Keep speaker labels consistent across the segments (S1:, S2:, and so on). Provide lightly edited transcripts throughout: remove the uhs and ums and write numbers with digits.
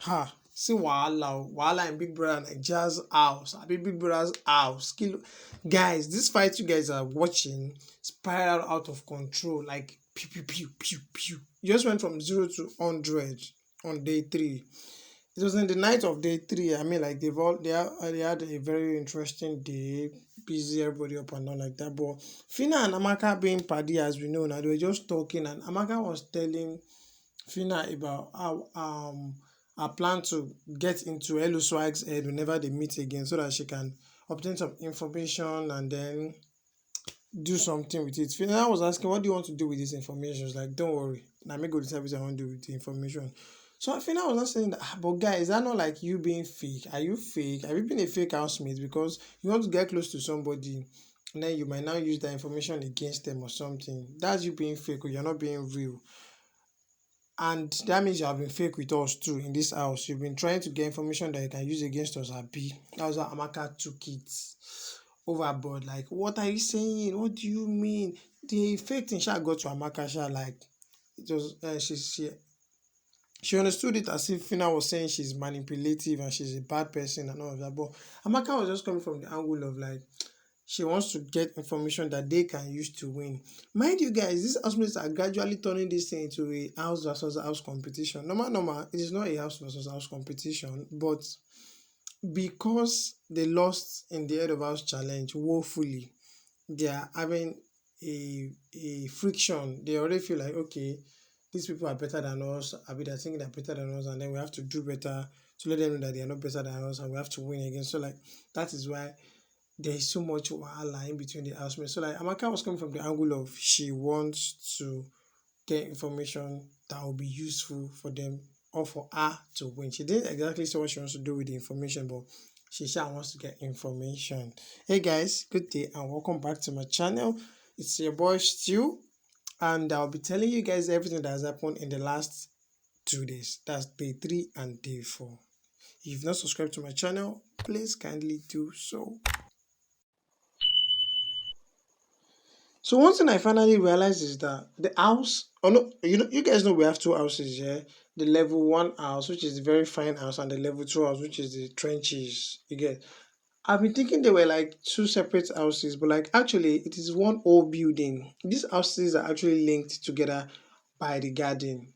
S1: Ha! See wahala in Big Brother Naija's house. I be Big Brother's house. Guys, this fight you guys are watching spiral out of control. Like pew pew pew pew pew. You just went from 0 to 100 on day three. It was in the night of day three. I mean, like they had a very interesting day, busy everybody up and down like that. But Phyna and Amaka being paddy as we know now, they were just talking, and Amaka was telling Phyna about how I plan to get into Elu Swag's head whenever they meet again so that she can obtain some information and then do something with it. Phyna was asking, what do you want to do with this information? She was like, don't worry. Now me go decide what I want to do with the information. So Phyna was not saying that, but guys, is that not like you being fake? Are you fake? Have you been a fake housemate? Because you want to get close to somebody and then you might now use that information against them or something. That's you being fake or you're not being real. And that means you have been fake with us too in this house. You've been trying to get information that you can use against us, Abi. That was how Amaka took it overboard. Like, what are you saying? What do you mean? The fake thing Sha got to Amaka, Sha, like, it was, she understood it as if Fina was saying she's manipulative and she's a bad person and all of that. But Amaka was just coming from the angle of like, she wants to get information that they can use to win. Mind you guys, these housemates are gradually turning this thing into a house versus house competition. Normal, it is not a house versus house competition, but because they lost in the head of house challenge woefully, they are having a friction. They already feel like, okay, these people are better than us. I mean, they're thinking they're better than us, and then we have to do better to let them know that they are not better than us, and we have to win again. So like that is why there is so much wahala in between the housemates. So like Amaka was coming from the angle of she wants to get information that will be useful for them or for her to win. She didn't exactly say what she wants to do with the information, but she sure wants to get information. Hey guys, good day and welcome back to my channel. It's your boy Stu, and I'll be telling you guys everything that has happened in the last 2 days. That's day 3 and day 4. If you've not subscribed to my channel, please kindly do so. So one thing I finally realized is that the house, oh no, you guys know we have two houses here. The level one house, which is the very fine house, and the level two house, which is the trenches. You get. I've been thinking they were like two separate houses, but like actually it is one whole building. These houses are actually linked together by the garden.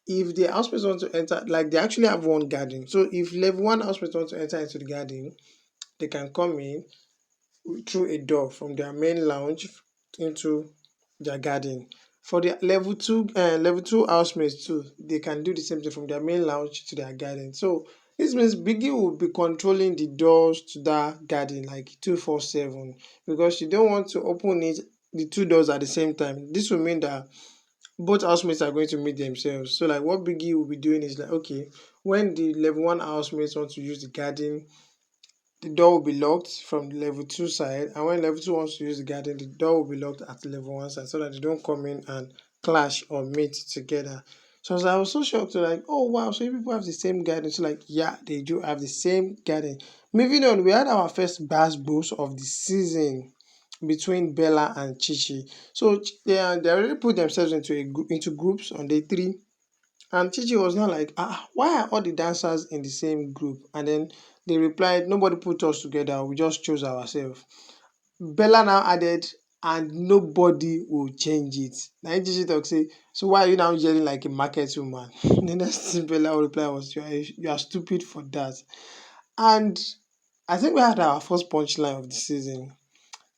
S1: If the housemates want to enter, like they actually have one garden. So if level one housemates want to enter into the garden, they can come in through a door from their main lounge into their garden. For the level two housemates too, they can do the same thing from their main lounge to their garden. So this means Biggie will be controlling the doors to that garden like 247 because she don't want to open it the two doors at the same time. This will mean that both housemates are going to meet themselves. So like what Biggie will be doing is like okay, when the level one housemates want to use the garden, the door will be locked from the level 2 side, and when level 2 wants to use the garden, the door will be locked at the level 1 side so that they don't come in and clash or meet together. So I was so shocked to like, oh wow, so you people have the same garden. So like, yeah, they do have the same garden. Moving on, we had our first Gbasgbos of the season between Bella and Chichi. So they already put themselves into groups on day 3. And Chichi was not like, why are all the dancers in the same group? And then they replied, nobody put us together, we just chose ourselves. Bella now added, and nobody will change it. Now Chichi talk say, so why are you now yelling like a market woman? The next thing Bella reply was, you are stupid for that. And I think we had our first punchline of the season.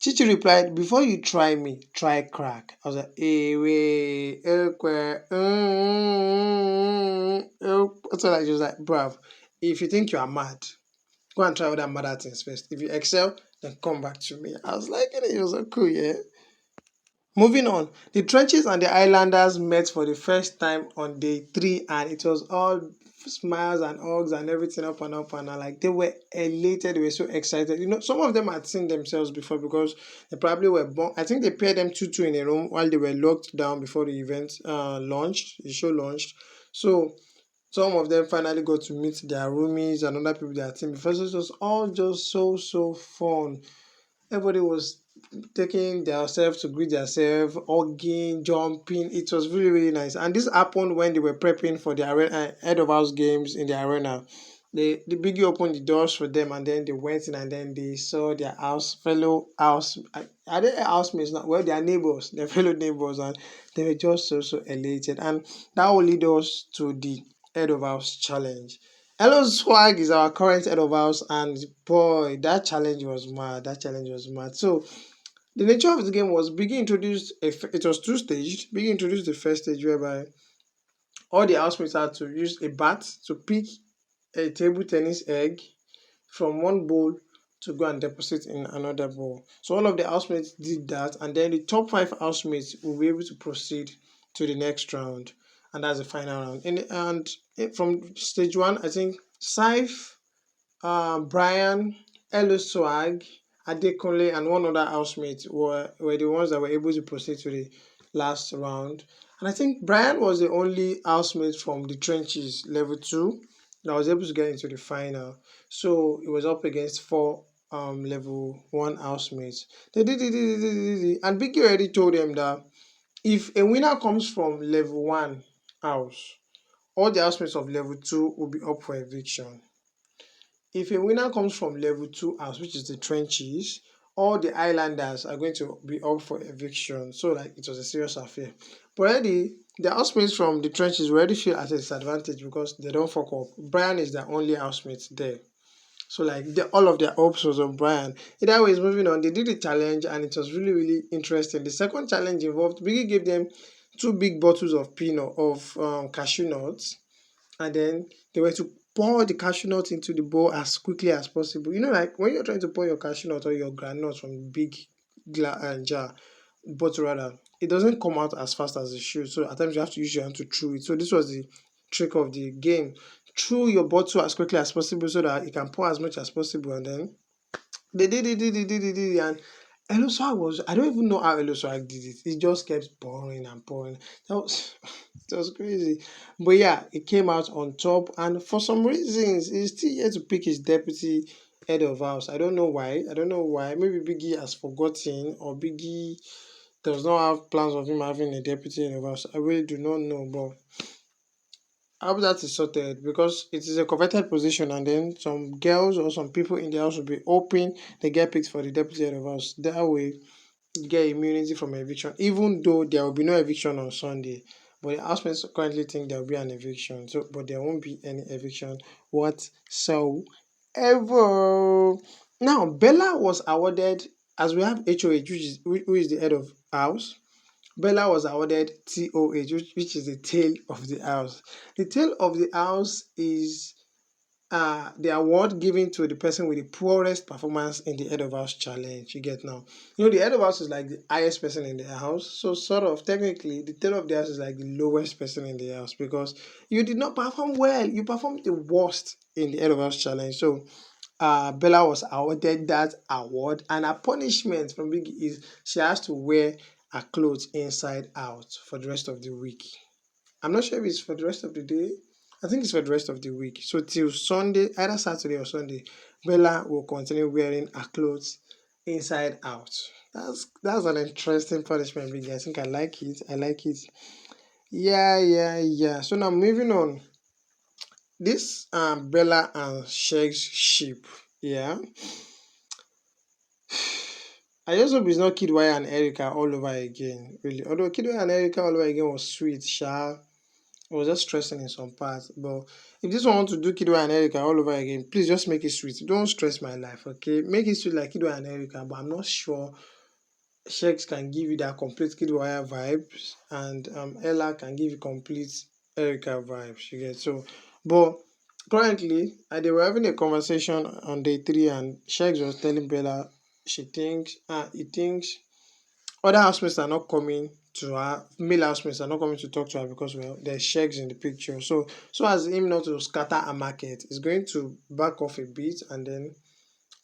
S1: Chichi replied, before you try me, try crack. I was like, hey, wait, so like, she was like, bruv, if you think you are mad, go and try other mother things first. If you excel, then come back to me. I was like, it was so cool, yeah. Moving on, the Trenches and the Islanders met for the first time on day 3, and it was all smiles and hugs and everything up and up and like they were elated, they were so excited. Some of them had seen themselves before because they probably were born. I think they paired them 2-2 in a room while they were locked down before the event launched, the show launched. So some of them finally got to meet their roomies and other people they had seen before. So it was all just so fun. Everybody was taking themselves to greet themselves, hugging, jumping. It was really, really nice. And this happened when they were prepping for the arena, head of house games in the arena. The Biggie opened the doors for them, and then they went in, and then they saw their fellow house, are they housemates now? Well, their neighbors, their fellow neighbors, and they were just so elated. And that will lead us to the head of house challenge. Hello Swag is our current head of house, and boy, that challenge was mad. That challenge was mad. So the nature of the game was Biggie introduced it was two staged. Biggie introduced the first stage whereby all the housemates had to use a bat to pick a table tennis egg from one bowl to go and deposit in another bowl. So all of the housemates did that, and then the top five housemates will be able to proceed to the next round, and that's the final round. From stage one, I think Saif, Brian, Elo Swag, Adekunle, and one other housemate were the ones that were able to proceed to the last round. And I think Brian was the only housemate from the trenches level 2 that was able to get into the final. So it was up against four level 1 housemates. They did, and Vicky already told them that if a winner comes from level 1 house, all the housemates of level 2 will be up for eviction. If a winner comes from level 2 house, which is the trenches, all the islanders are going to be up for eviction. So like it was a serious affair. But already the housemates from the trenches already feel at a disadvantage because they don't fuck up. Brian is the only housemate there. So like all of their hopes was on Brian. Either way, is moving on. They did the challenge and it was really, really interesting. The second challenge involved Biggie gave them two big bottles of cashew nuts, and then they were to pour the cashew nut into the bowl as quickly as possible. You know, like when you're trying to pour your cashew nut or your groundnut from a big jar, bottle rather, it doesn't come out as fast as it should. So at times you have to use your hand to chew it. So this was the trick of the game. Chew your bottle as quickly as possible so that it can pour as much as possible, and then they did, and Eluswag was, I don't even know how Eluswag did it. It just kept pouring and pouring. That was it was crazy. But yeah, it came out on top, and for some reasons he's still yet to pick his deputy head of house. I don't know why. I don't know why. Maybe Biggie has forgotten, or Biggie does not have plans of him having a deputy head of house. I really do not know, but I hope that is sorted because it is a coveted position, and then some girls or some people in the house will be hoping they get picked for the deputy head of house. That way, you get immunity from eviction, even though there will be no eviction on Sunday. But the housemates currently think there will be an eviction, so but there won't be any eviction whatsoever. Now, Bella was awarded, as we have HOH, who is the head of house. Bella was awarded TOH, which is the tail of the house. The tail of the house is the award given to the person with the poorest performance in the head of house challenge. You get now. You know, the head of house is like the highest person in the house. So sort of technically the tail of the house is like the lowest person in the house because you did not perform well. You performed the worst in the head of house challenge. So Bella was awarded that award, and her punishment from Biggie is she has to wear her clothes inside out for the rest of the week. I'm not sure if it's for the rest of the day. I think it's for the rest of the week. So till Sunday, either Saturday or Sunday, Bella will continue wearing her clothes inside out. That's an interesting punishment, Biggie. I think I like it. I like it. Yeah. So now moving on. This Bella and Shag's ship. Yeah. I just hope it's not Kidwire and Erica all over again, really. Although Kidwire and Erica all over again was sweet, Sha. It was just stressing in some parts. But if this one want to do Kidwire and Erica all over again, please just make it sweet. Don't stress my life, okay? Make it sweet like Kidwire and Erica, but I'm not sure Shex can give you that complete Kidwire vibes, and Ella can give you complete Erica vibes. You get so, but currently, they were having a conversation on day 3, and Shex was telling Bella he thinks other housemates are not coming to her, male housemates are not coming to talk to her because, well, there's Shegs in the picture. So as him not to scatter a market, he's going to back off a bit and then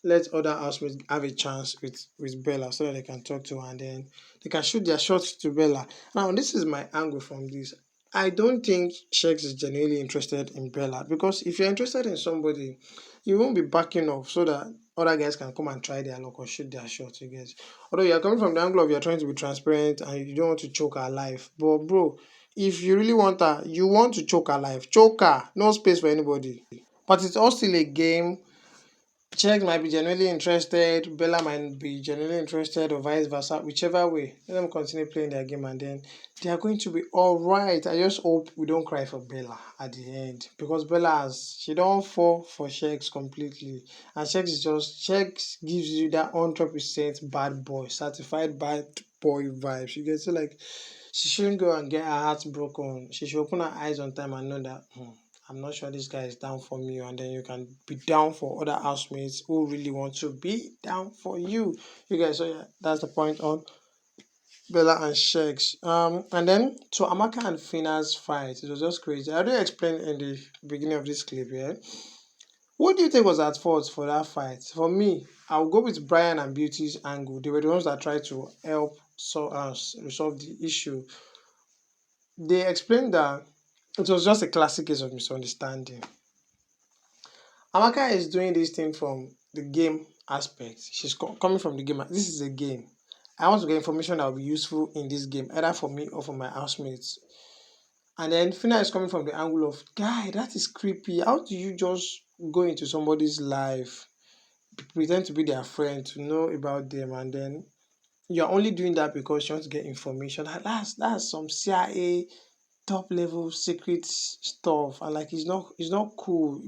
S1: let other housemates have a chance with Bella so that they can talk to her and then they can shoot their shots to Bella. Now, this is my angle from this. I don't think Shegs is genuinely interested in Bella because if you're interested in somebody, you won't be backing off so that other guys can come and try their luck or shoot their shot, you guys. Although you're coming from the angle of you're trying to be transparent and you don't want to choke her life. But bro, if you really want her, you want to choke her life, choke her, no space for anybody. But it's all still a game. Czech might be genuinely interested, Bella might be genuinely interested, or vice versa, whichever way. Let them continue playing their game and then they are going to be alright. I just hope we don't cry for Bella at the end. Because Bella has she don't fall for Czechs completely. And Czechs gives you that 100% bad boy, certified bad boy vibes. You get so like she shouldn't go and get her heart broken. She should open her eyes on time and know that I'm not sure this guy is down for me, and then you can be down for other housemates who really want to be down for you. You guys, so yeah, that's the point on Bella and Shakes. And then to Amaka and Phyna's fight, it was just crazy. I already explained in the beginning of this clip, yeah. What do you think was at fault for that fight? For me, I'll go with Brian and Beauty's angle. They were the ones that tried to help resolve the issue. They explained that it was just a classic case of misunderstanding. Amaka is doing this thing from the game aspect. She's coming from the game. This is a game. I want to get information that will be useful in this game, either for me or for my housemates. And then Phyna is coming from the angle of, guy, that is creepy. How do you just go into somebody's life, pretend to be their friend, to know about them, and then you're only doing that because you want to get information? That's some CIA top level secret stuff, and like it's not cool.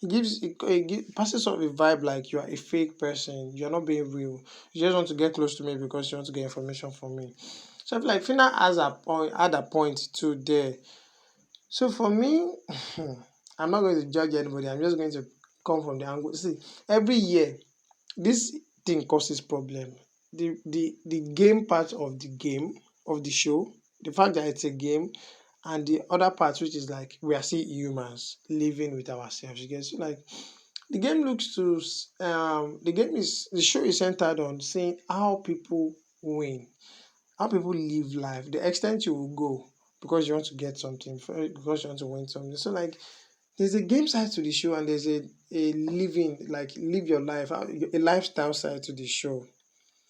S1: It passes off a vibe like you are a fake person, you're not being real, you just want to get close to me because you want to get information from me. So I feel like Fina has a point, had a point too there. So for me, I'm not going to judge anybody, I'm just going to come from the angle. See, every year this thing causes problem. The game part of the game of the show, the fact that it's a game, and the other part which is like we are still humans living with ourselves. You get so like the game looks to the show is centered on seeing how people win, how people live life, the extent you will go because you want to get something, because you want to win something. So like there's a game side to the show and there's a living, like live your life, a lifestyle side to the show.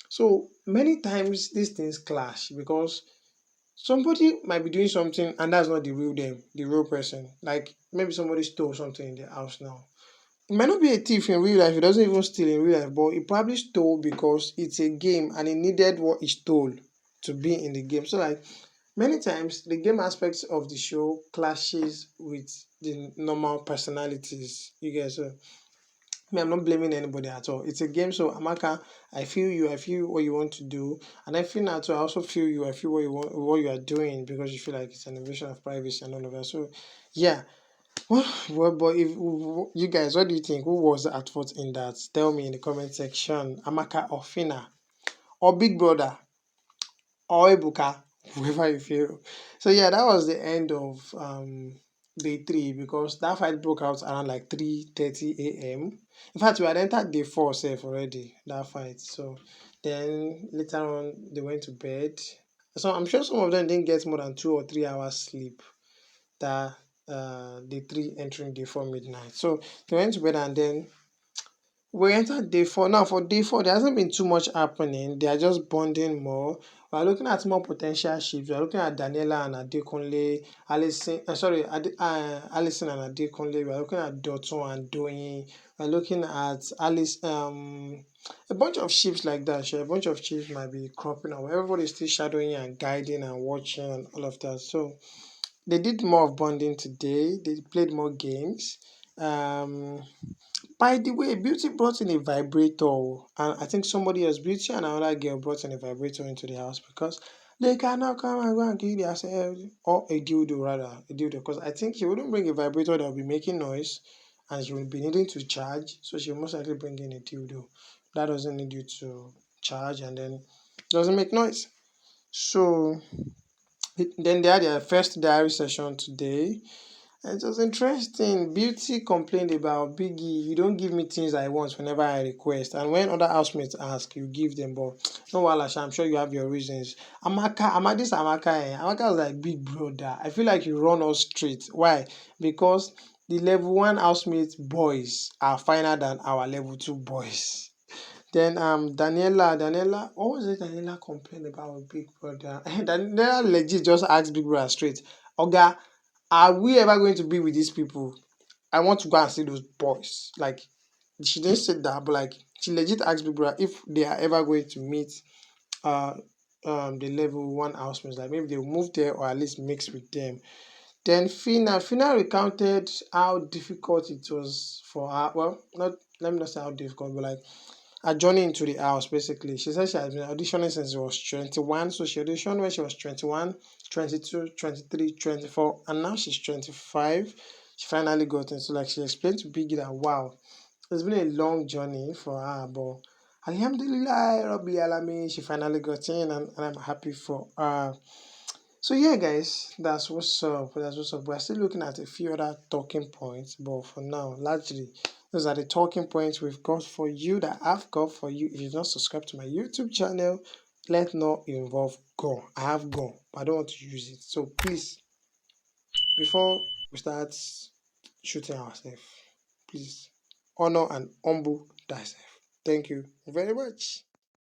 S1: So many times these things clash because somebody might be doing something and that's not the real them, the real person. Like maybe somebody stole something in the house now. It might not be a thief in real life, he doesn't even steal in real life, but he probably stole because it's a game and he needed what he stole to be in the game. So like many times the game aspects of the show clashes with the normal personalities. You guys, so me, I'm not blaming anybody at all. It's a game, so Amaka, I feel you. I feel what you want to do, and I feel that too. I also feel you. I feel what you want, what you are doing because you feel like it's an invasion of privacy and all of that. So, yeah. Well, but if you guys, what do you think? Who was at fault in that? Tell me in the comment section. Amaka or Phyna or Big Brother or Ebuka, whoever you feel. So yeah, that was the end of day 3 because that fight broke out around like 3:30 a.m. In fact, we had entered day 4 safe already, that fight. So then later on they went to bed. So I'm sure some of them didn't get more than 2 or 3 hours sleep that day 3 entering day 4 midnight. So they went to bed and then we entered day 4. Now for day 4, there hasn't been too much happening. They are just bonding more. We are looking at more potential ships. We are looking at Daniela and Adekunle, Alison and Adekunle. We are looking at Dotun and Doyin. We are looking at Alice. A bunch of ships like that. Sure, a bunch of ships might be cropping up. Everybody is still shadowing and guiding and watching and all of that. So they did more of bonding today. They played more games. Um, by the way, Beauty brought in a vibrator, and I think somebody else, Beauty and another girl, brought in a vibrator into the house because they cannot come and go and kill themselves, or a dildo rather, a dildo. Because I think she wouldn't bring a vibrator that will be making noise, and she will be needing to charge, so she will most likely bring in a dildo that doesn't need you to charge and then doesn't make noise. So then they had their first diary session today. It was interesting. Beauty complained about Biggie. You don't give me things I want whenever I request. And when other housemates ask, you give them. But no, Walasha, I'm sure you have your reasons. Amaka, Amaka was like big brother. I feel like you run us straight. Why? Because the level 1 housemate boys are finer than our level 2 boys. Then Daniela, what was it Daniela complained about Big Brother? Daniela legit just asked Big Brother straight, Oga, are we ever going to be with these people? I want to go and see those boys. Like, she didn't say that, but like she legit asked Big Brother if they are ever going to meet uh the level 1 housemates, like maybe they'll move there or at least mix with them. Then Phyna recounted how difficult it was for her. Well, not let me not say how difficult, but like her journey into the house basically. She said she has been auditioning since she was 21. So she auditioned when she was 21, 22, 23, 24, and now she's 25. She finally got in. So like she explained to Biggie that wow, it's been a long journey for her, but Alhamdulillah, Rabbil Alamin, she finally got in, and I'm happy for her. So yeah, guys, that's what's up. That's what's up. We're still looking at a few other talking points, but for now, largely those are the talking points we've got for you that I've got for you. If you've not subscribed to my YouTube channel, let not involve Go. I have Go, but I don't want to use it. So please, before we start shooting ourselves, please honor and humble thyself. Thank you very much.